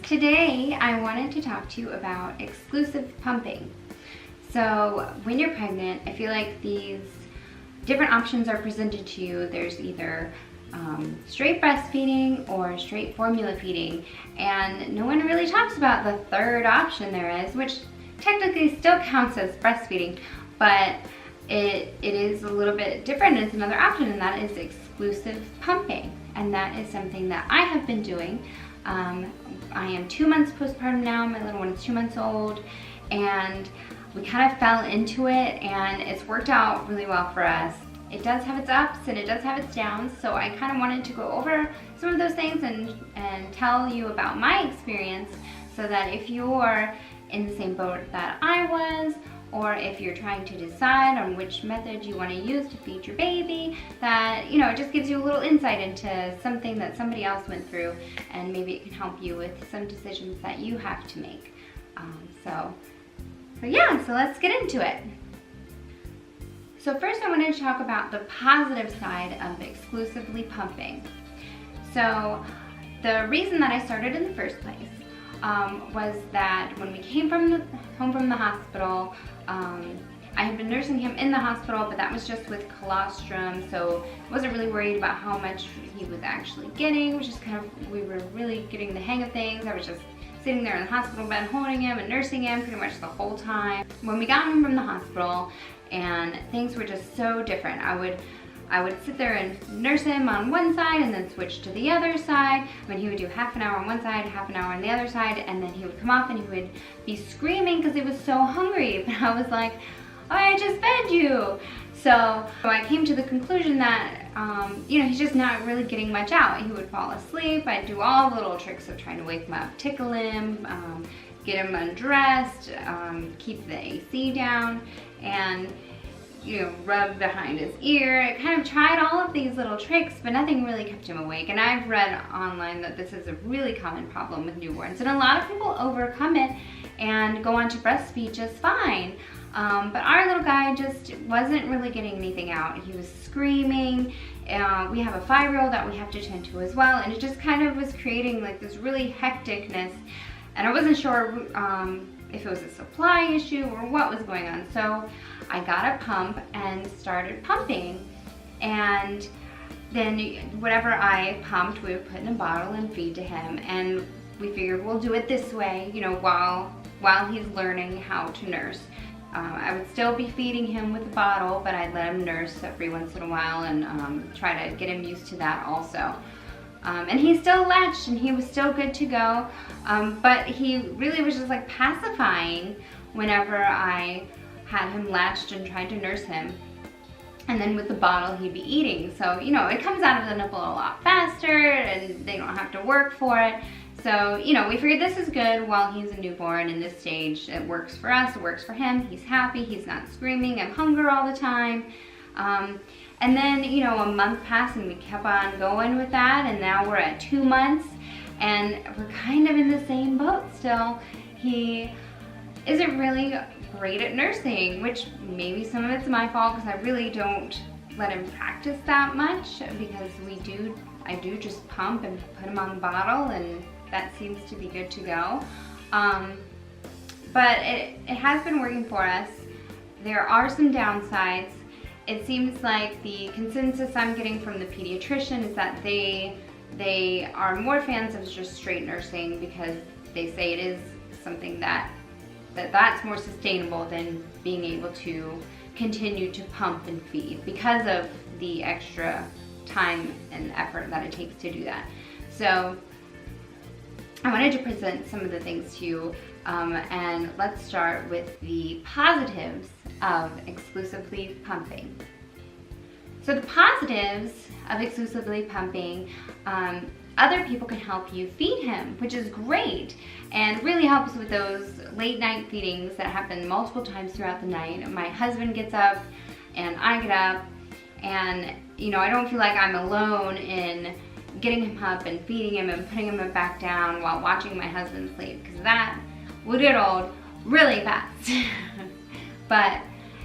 Today I wanted to talk to you about exclusive pumping. So when you're pregnant, I feel like these different options are presented to you. There's either straight breastfeeding or straight formula feeding, and no one really talks about the third option there is, which technically still counts as breastfeeding, but it is a little bit different. It's another option, and that is exclusive pumping, and that is something that I have been doing. I am 2 months postpartum now. My little one is 2 months old, and we kind of fell into it, and it's worked out really well for us. It does have its ups and it does have its downs, so I kind of wanted to go over some of those things and tell you about my experience, so that if you're in the same boat that I was, or if you're trying to decide on which method you want to use to feed your baby, that, it just gives you a little insight into something that somebody else went through, and maybe it can help you with some decisions that you have to make. So let's get into it. So first I wanted to talk about the positive side of exclusively pumping. So the reason that I started in the first place was that when we came home from the hospital, I had been nursing him in the hospital, but that was just with colostrum, so I wasn't really worried about how much he was actually getting. It was just we were really getting the hang of things. I was just sitting there in the hospital bed holding him and nursing him pretty much the whole time. When we got home from the hospital, and things were just so different. I would sit there and nurse him on one side and then switch to the other side. He would do half an hour on one side, half an hour on the other side, and then he would come off and he would be screaming because he was so hungry. But I was like, oh, I just fed you. So I came to the conclusion that, he's just not really getting much out. He would fall asleep. I'd do all the little tricks of trying to wake him up, tickle him, get him undressed, keep the AC down, and rub behind his ear. I kind of tried all of these little tricks, but nothing really kept him awake. And I've read online that this is a really common problem with newborns, and a lot of people overcome it and go on to breastfeed just fine. But our little guy just wasn't really getting anything out. He was screaming. We have a 5-year-old that we have to tend to as well, and it just kind of was creating like this really hecticness, and I wasn't sure if it was a supply issue or what was going on. So I got a pump and started pumping, and then whatever I pumped we would put in a bottle and feed to him, and we figured we'll do it this way, while he's learning how to nurse. I would still be feeding him with a bottle, but I'd let him nurse every once in a while and try to get him used to that also. And he still latched and he was still good to go, but he really was just like pacifying whenever I had him latched and tried to nurse him. And then with the bottle he'd be eating, so it comes out of the nipple a lot faster and they don't have to work for it. So we figured this is good while he's a newborn in this stage. It works for us, it works for him, he's happy, he's not screaming of hunger all the time. And then, a month passed and we kept on going with that, and now we're at 2 months and we're kind of in the same boat still. He isn't really great at nursing, which maybe some of it's my fault because I really don't let him practice that much, because I do just pump and put him on the bottle, and that seems to be good to go. But it has been working for us. There are some downsides. It seems like the consensus I'm getting from the pediatrician is that they are more fans of just straight nursing, because they say it is something that's more sustainable than being able to continue to pump and feed, because of the extra time and effort that it takes to do that. So I wanted to present some of the things to you, and let's start with the positives of exclusively pumping. So the positives of exclusively pumping, other people can help you feed him, which is great, and really helps with those late night feedings that happen multiple times throughout the night. My husband gets up and I get up, and I don't feel like I'm alone in getting him up and feeding him and putting him back down while watching my husband sleep, because that would get old really fast. But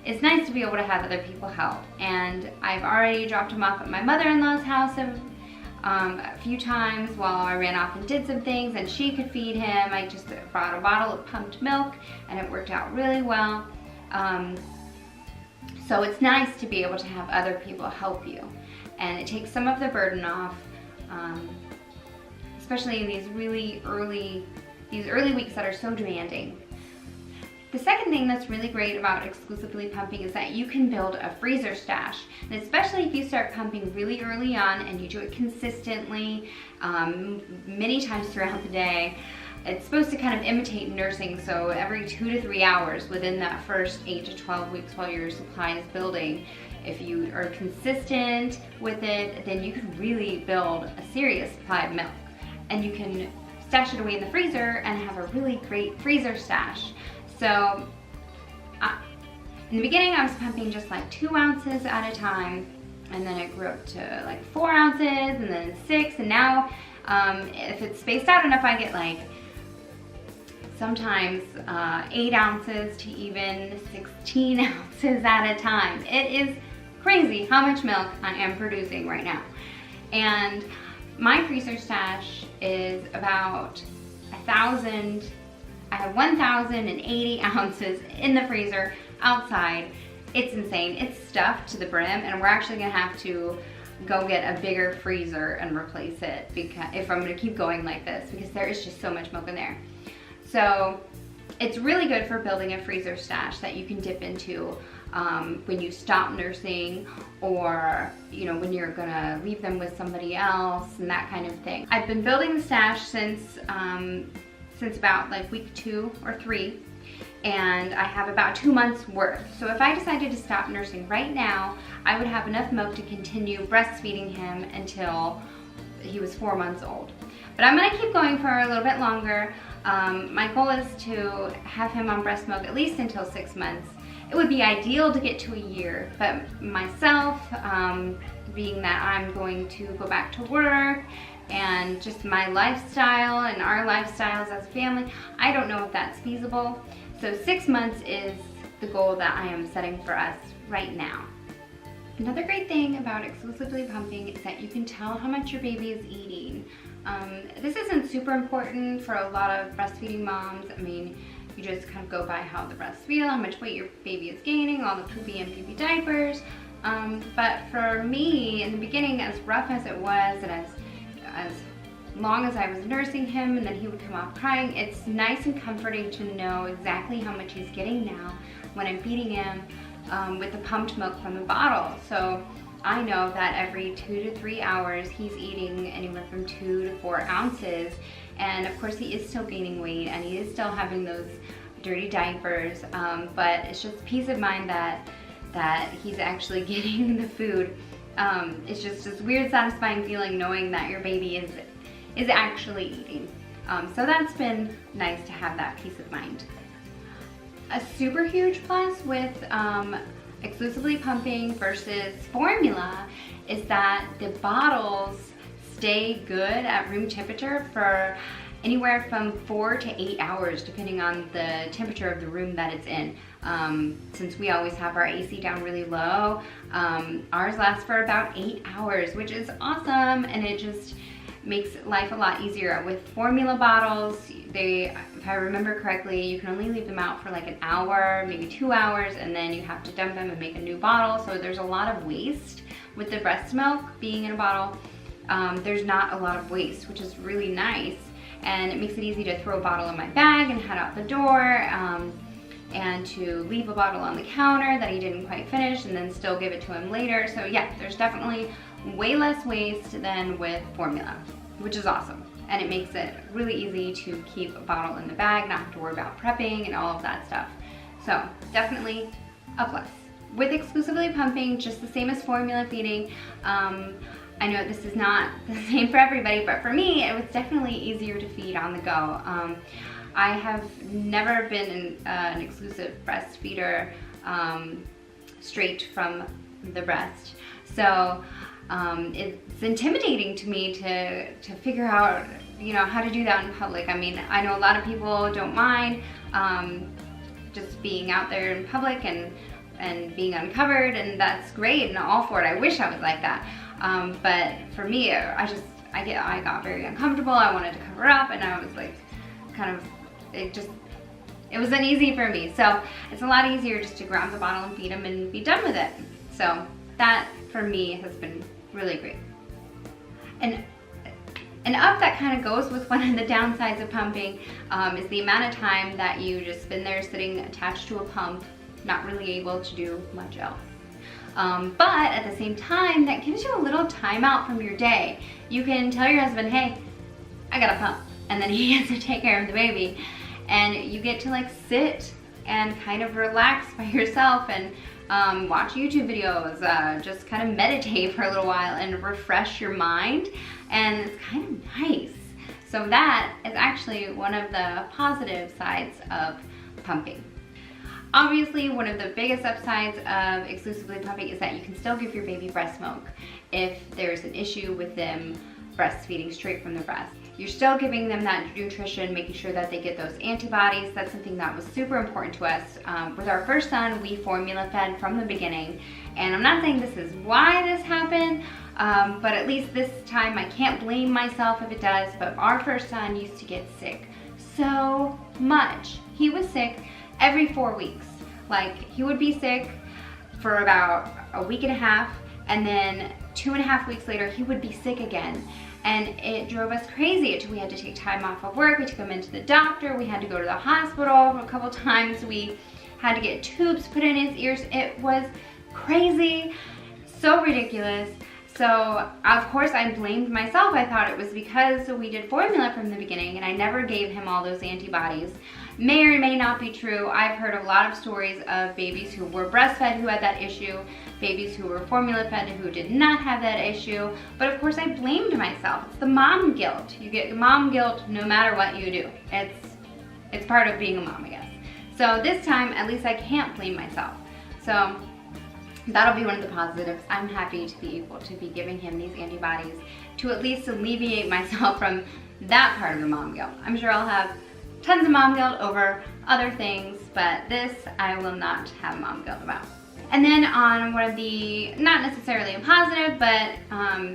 it's nice to be able to have other people help, and I've already dropped him off at my mother-in-law's house a few times while I ran off and did some things and she could feed him. I just brought a bottle of pumped milk and it worked out really well. So it's nice to be able to have other people help you, and it takes some of the burden off, especially in these early weeks that are so demanding. The second thing that's really great about exclusively pumping is that you can build a freezer stash, and especially if you start pumping really early on and you do it consistently, many times throughout the day. It's supposed to kind of imitate nursing, so every 2 to 3 hours within that first 8 to 12 weeks while your supply is building, if you are consistent with it, then you can really build a serious supply of milk. And you can stash it away in the freezer and have a really great freezer stash. So in the beginning I was pumping just like 2 ounces at a time, and then it grew up to like 4 ounces and then 6, and now if it's spaced out enough I get like sometimes 8 ounces to even 16 ounces at a time. It is crazy how much milk I am producing right now. And my freezer stash is about 1,000. I have 1,080 ounces in the freezer outside. It's insane. It's stuffed to the brim, and we're actually gonna have to go get a bigger freezer and replace it because if I'm gonna keep going like this, because there is just so much milk in there. So it's really good for building a freezer stash that you can dip into when you stop nursing, or when you're gonna leave them with somebody else and that kind of thing. I've been building the stash since about like week 2 or 3, and I have about 2 months worth. So if I decided to stop nursing right now, I would have enough milk to continue breastfeeding him until he was 4 months old. But I'm gonna keep going for a little bit longer. My goal is to have him on breast milk at least until 6 months. It would be ideal to get to a year, but myself, being that I'm going to go back to work and just my lifestyle and our lifestyles as a family, I don't know if that's feasible. So 6 months is the goal that I am setting for us right now. Another great thing about exclusively pumping is that you can tell how much your baby is eating. This isn't super important for a lot of breastfeeding moms. I mean, you just kind of go by how the breasts feel, how much weight your baby is gaining, all the poopy and pee-pee diapers. But for me, in the beginning, as rough as it was, and as long as I was nursing him and then he would come off crying, it's nice and comforting to know exactly how much he's getting now when I'm feeding him with the pumped milk from the bottle. So I know that every 2 to 3 hours he's eating anywhere from 2 to 4 ounces, and of course he is still gaining weight and he is still having those dirty diapers, but it's just peace of mind that he's actually getting the food. It's just this weird satisfying feeling knowing that your baby is actually eating. So that's been nice to have that peace of mind. A super huge plus with exclusively pumping versus formula is that the bottles stay good at room temperature for anywhere from 4 to 8 hours, depending on the temperature of the room that it's in. Since we always have our AC down really low, ours lasts for about 8 hours, which is awesome, and it just makes life a lot easier. With formula bottles, if I remember correctly, you can only leave them out for like an hour, maybe 2 hours, and then you have to dump them and make a new bottle. So there's a lot of waste. With the breast milk being in a bottle, there's not a lot of waste, which is really nice. And it makes it easy to throw a bottle in my bag and head out the door, and to leave a bottle on the counter that he didn't quite finish and then still give it to him later. So yeah, there's definitely way less waste than with formula, which is awesome. And it makes it really easy to keep a bottle in the bag, not have to worry about prepping and all of that stuff. So definitely a plus. With exclusively pumping, just the same as formula feeding, I know this is not the same for everybody, but for me, it was definitely easier to feed on the go. I have never been an exclusive breastfeeder straight from the breast. So it's intimidating to me to figure out, how to do that in public. I mean, I know a lot of people don't mind just being out there in public and being uncovered, and that's great and all for it. I wish I was like that. But for me, I just I got very uncomfortable. I wanted to cover up, and I was like, it wasn't easy for me. So it's a lot easier just to grab the bottle and feed him and be done with it. So that for me has been really great. And up that kind of goes with one of the downsides of pumping is the amount of time that you just spend there sitting attached to a pump, not really able to do much else. But at the same time, that gives you a little time out from your day. You can tell your husband, hey, I got a pump, and then he has to take care of the baby. And you get to like sit and kind of relax by yourself and watch YouTube videos, just kind of meditate for a little while and refresh your mind. And it's kind of nice. So that is actually one of the positive sides of pumping. Obviously, one of the biggest upsides of exclusively pumping is that you can still give your baby breast milk if there's an issue with them breastfeeding straight from the breast. You're still giving them that nutrition, making sure that they get those antibodies. That's something that was super important to us. With our first son, we formula fed from the beginning. And I'm not saying this is why this happened, but at least this time I can't blame myself if it does, but our first son used to get sick so much. He was sick every 4 weeks. Like, he would be sick for about a week and a half, and then 2.5 weeks later, he would be sick again. And it drove us crazy until we had to take time off of work. We took him into the doctor. We had to go to the hospital a couple times. We had to get tubes put in his ears. It was crazy, so ridiculous. So of course I blamed myself. I thought it was because we did formula from the beginning and I never gave him all those antibodies. May or may not be true. I've heard a lot of stories of babies who were breastfed who had that issue, babies who were formula fed who did not have that issue. But of course I blamed myself. It's the mom guilt. You get mom guilt no matter what you do. It's part of being a mom, I guess. So this time, at least I can't blame myself. So that'll be one of the positives. I'm happy to be able to be giving him these antibodies to at least alleviate myself from that part of the mom guilt. I'm sure I'll have tons of mom guilt over other things, but this I will not have mom guilt about. And then on one of the, not necessarily a positive, but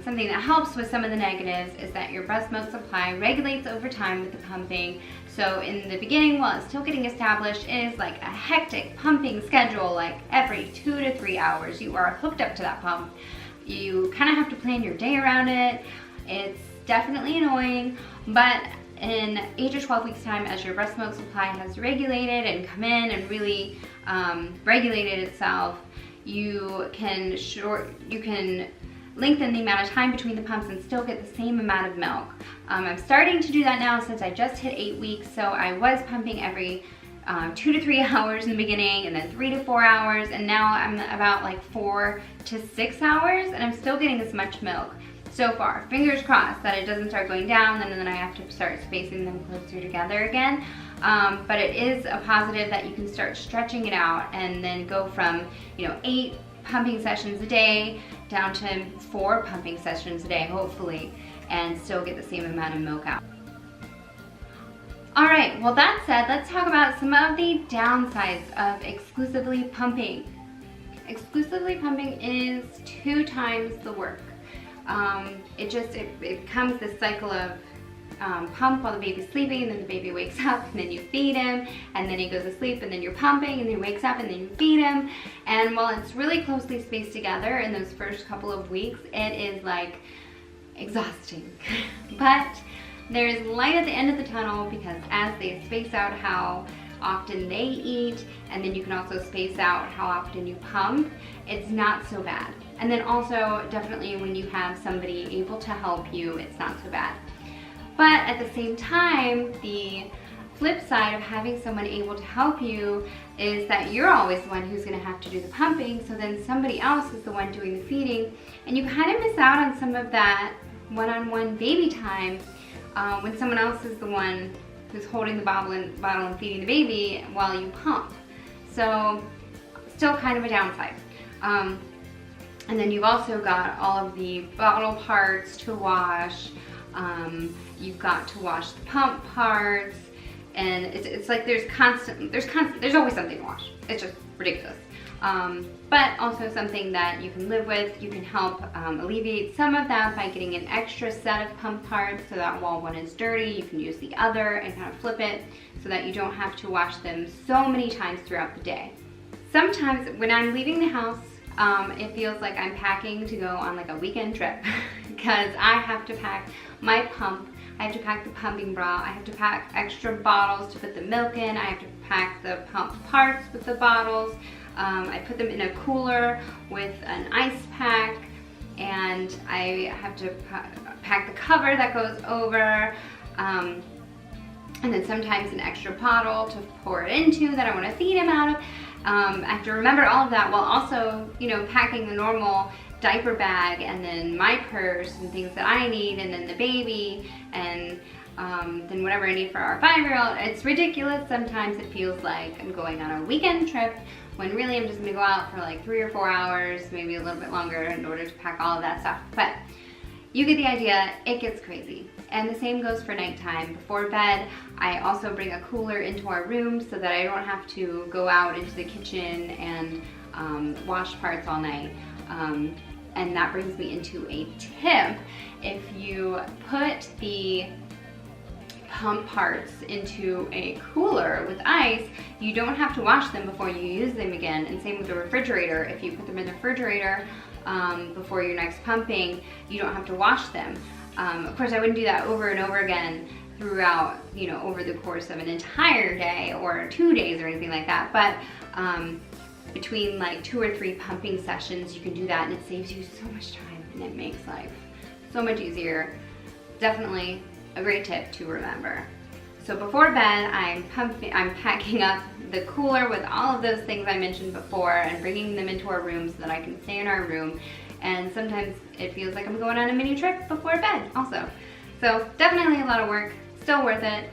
something that helps with some of the negatives is that your breast milk supply regulates over time with the pumping. So in the beginning, while it's still getting established, it is like a hectic pumping schedule, like every 2 to 3 hours you are hooked up to that pump. You kind of have to plan your day around it. It's definitely annoying, but in 8 to 12 weeks time, as your breast milk supply has regulated and come in and really regulated itself, you can lengthen the amount of time between the pumps and still get the same amount of milk. I'm starting to do that now since I just hit 8 weeks, so I was pumping every 2 to 3 hours in the beginning and then 3 to 4 hours, and now I'm about like 4 to 6 hours and I'm still getting as much milk so far. Fingers crossed that it doesn't start going down and then I have to start spacing them closer together again. But it is a positive that you can start stretching it out and then go from 8 pumping sessions a day down to 4 pumping sessions a day, hopefully, and still get the same amount of milk out. All right, well that said, let's talk about some of the downsides of exclusively pumping. Exclusively pumping is 2 times the work. It becomes this cycle of pump while the baby's sleeping, and then the baby wakes up, and then you feed him, and then he goes to sleep, and then you're pumping, and then he wakes up, and then you feed him. And while it's really closely spaced together in those first couple of weeks, it is like exhausting. But there's light at the end of the tunnel, because as they space out how often they eat, and then you can also space out how often you pump, it's not so bad. And then also, definitely when you have somebody able to help you, it's not so bad. But at the same time, the flip side of having someone able to help you is that you're always the one who's going to have to do the pumping, so then somebody else is the one doing the feeding, and you kind of miss out on some of that one-on-one baby time when someone else is the one who's holding the bottle and feeding the baby while you pump. So still kind of a downside. And then you've also got all of the bottle parts to wash. You've got to wash the pump parts, and it's like there's always something to wash. It's just ridiculous. but also something that you can live with. You can help alleviate some of that by getting an extra set of pump parts so that while one is dirty, you can use the other and kind of flip it so that you don't have to wash them so many times throughout the day. Sometimes when I'm leaving the house, it feels like I'm packing to go on like a weekend trip because I have to pack my pump, I have to pack the pumping bra, I have to pack extra bottles to put the milk in, I have to pack the pump parts with the bottles, I put them in a cooler with an ice pack, and I have to pack the cover that goes over, and then sometimes an extra bottle to pour it into that I want to feed him out of. I have to remember all of that while also, you know, packing the normal diaper bag and then my purse and things that I need, and then the baby, and then whatever I need for our 5-year-old. It's ridiculous. Sometimes it feels like I'm going on a weekend trip when really I'm just gonna go out for like 3 or 4 hours, maybe a little bit longer in order to pack all of that stuff. But you get the idea, it gets crazy. And the same goes for nighttime. Before bed, I also bring a cooler into our room so that I don't have to go out into the kitchen and wash parts all night. And that brings me into a tip. If you put the pump parts into a cooler with ice, you don't have to wash them before you use them again. And same with the refrigerator. If you put them in the refrigerator before your next pumping, you don't have to wash them. Of course, I wouldn't do that over and over again throughout, you know, over the course of an entire day or 2 days or anything like that. But between like 2 or 3 pumping sessions, you can do that, and it saves you so much time and it makes life so much easier. Definitely a great tip to remember. So before bed, I'm packing up the cooler with all of those things I mentioned before and bringing them into our room so that I can stay in our room. And sometimes it feels like I'm going on a mini trip before bed also. So definitely a lot of work, still worth it.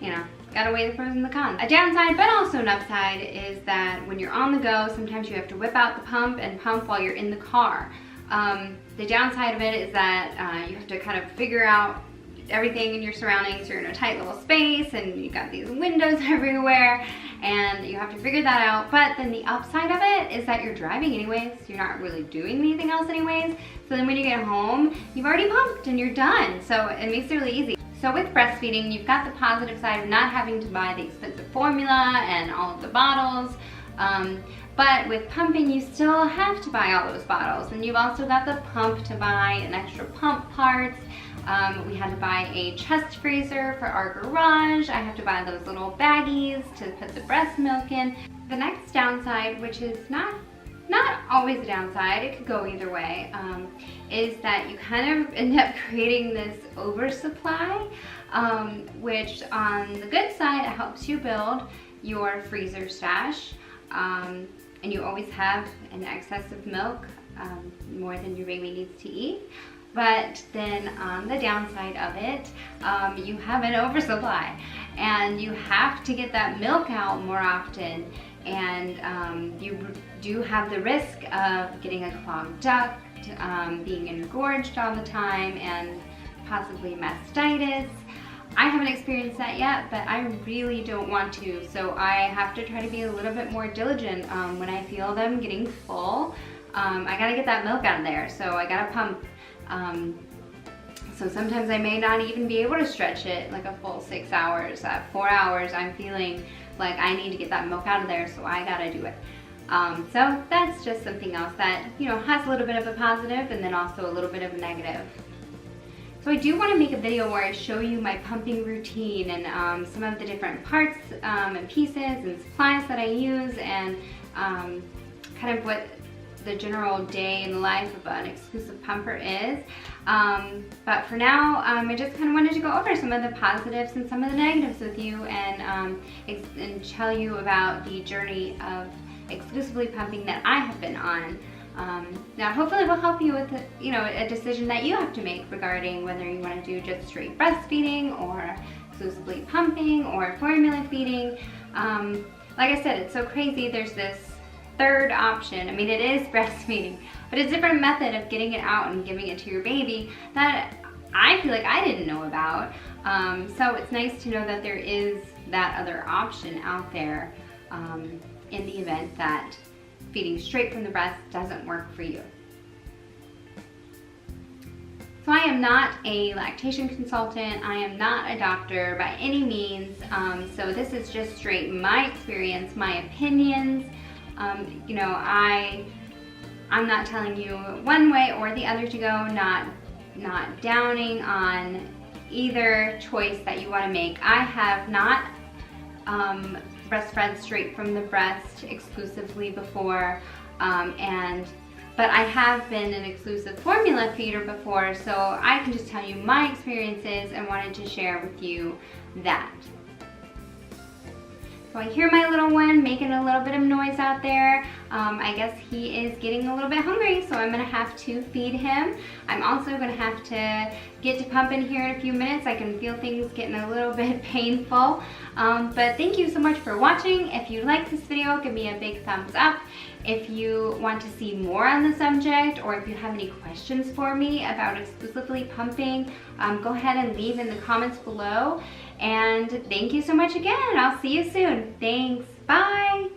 You know, gotta weigh the pros and the cons. A downside, but also an upside, is that when you're on the go, sometimes you have to whip out the pump and pump while you're in the car. The downside of it is that you have to kind of figure out everything in your surroundings. You're in a tight little space and you've got these windows everywhere and you have to figure that out. But then the upside of it is that you're driving anyways. You're not really doing anything else anyways. So then when you get home, you've already pumped and you're done. So it makes it really easy. So with breastfeeding, you've got the positive side of not having to buy the expensive formula and all of the bottles. But with pumping, you still have to buy all those bottles. And you've also got the pump to buy and extra pump parts. We had to buy a chest freezer for our garage. I have to buy those little baggies to put the breast milk in. The next downside, which is not always a downside, it could go either way, is that you kind of end up creating this oversupply, which on the good side, it helps you build your freezer stash, and you always have an excess of milk, more than your baby needs to eat. But then on the downside of it, you have an oversupply and you have to get that milk out more often, and you do have the risk of getting a clogged duct, being engorged all the time, and possibly mastitis. I haven't experienced that yet, but I really don't want to, so I have to try to be a little bit more diligent when I feel them getting full. I gotta get that milk out of there, so I gotta pump. So sometimes I may not even be able to stretch it like a full 6 hours. At 4 hours, I'm feeling like I need to get that milk out of there, so I gotta do it. So that's just something else that, you know, has a little bit of a positive and then also a little bit of a negative. So I do want to make a video where I show you my pumping routine and some of the different parts and pieces and supplies that I use, and kind of what the general day in the life of an exclusive pumper is. But for now, I just kind of wanted to go over some of the positives and some of the negatives with you, and tell you about the journey of exclusively pumping that I have been on. Now hopefully it will help you with a decision that you have to make regarding whether you want to do just straight breastfeeding or exclusively pumping or formula feeding. Like I said, it's so crazy. There's this third option. I mean, it is breastfeeding, but a different method of getting it out and giving it to your baby that I feel like I didn't know about. So it's nice to know that there is that other option out there in the event that feeding straight from the breast doesn't work for you. So I am not a lactation consultant, I am not a doctor by any means, so this is just straight my experience, my opinions. You know, I'm not telling you one way or the other to go, not downing on either choice that you want to make. I have not breastfed straight from the breast exclusively before, but I have been an exclusive formula feeder before, so I can just tell you my experiences and wanted to share with you that. So I hear my little one making a little bit of noise out there. I guess he is getting a little bit hungry, so I'm gonna have to feed him. I'm also gonna have to get to pumping here in a few minutes. I can feel things getting a little bit painful. But thank you so much for watching. If you like this video, give me a big thumbs up. If you want to see more on the subject, or if you have any questions for me about exclusively pumping, go ahead and leave in the comments below. And thank you so much again. I'll see you soon. Thanks. Bye.